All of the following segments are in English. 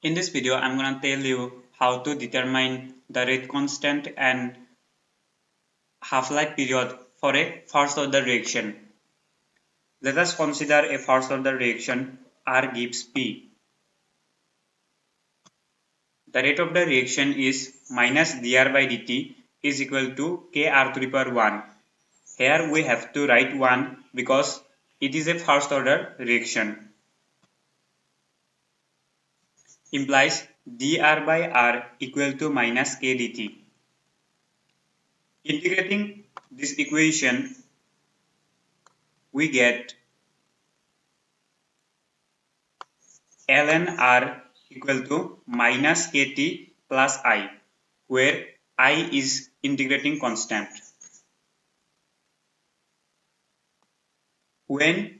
In this video, I'm going to tell you how to determine the rate constant and half-life period for a first-order reaction. Let us consider a first-order reaction. R gives P. The rate of the reaction is minus dr by dt is equal to kr to the power 1. Here we have to write 1 because it is a first-order reaction. Implies dr by r equal to minus k dt. Integrating this equation, we get ln r equal to minus kt plus I, where I is integrating constant. When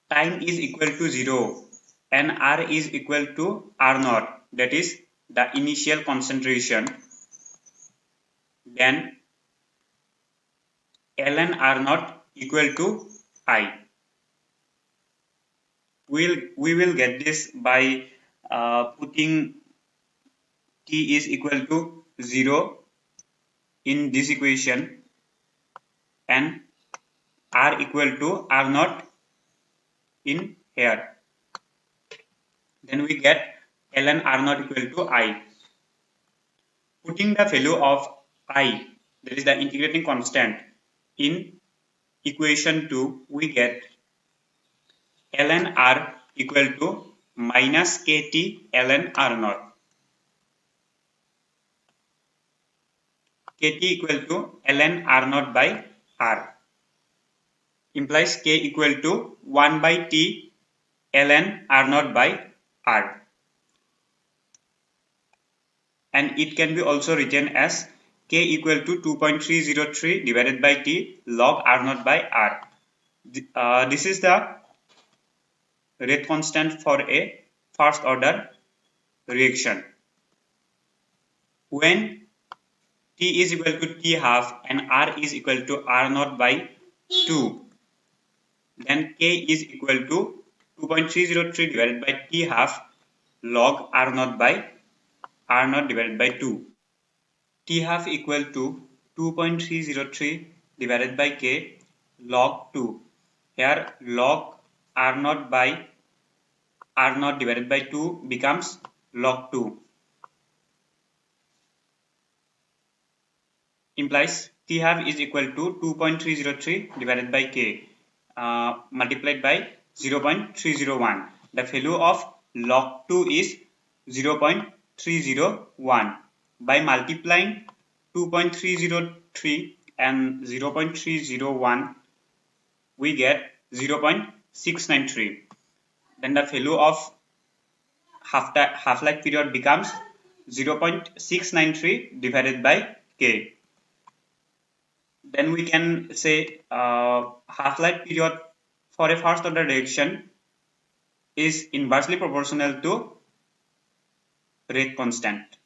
time is equal to 0 and r is equal to r naught, that is the initial concentration, then ln r naught equal to I. We will get this by putting t is equal to 0 in this equation and r equal to r naught in here. Then we get ln r naught equal to I. Putting the value of I, that is the integrating constant, in equation 2, we get ln r equal to minus kt ln r naught. Kt equal to ln r naught by r. Implies k equal to 1 by t ln r naught by r. And it can be also written as k equal to 2.303 divided by t log r naught by r. This is the rate constant for a first order reaction. When t is equal to t half and r is equal to r naught by 2, then k is equal to 2.303 divided by t half log r naught by r naught divided by 2. T half equal to 2.303 divided by k log 2. Here log r naught by r naught divided by 2 becomes log 2. Implies t half is equal to 2.303 divided by k multiplied by 0.301. The value of log 2 is 0.301. By multiplying 2.303 and 0.301, we get 0.693. Then the value of half-life period becomes 0.693 divided by k. Then we can say half-life period for a first order reaction is inversely proportional to rate constant.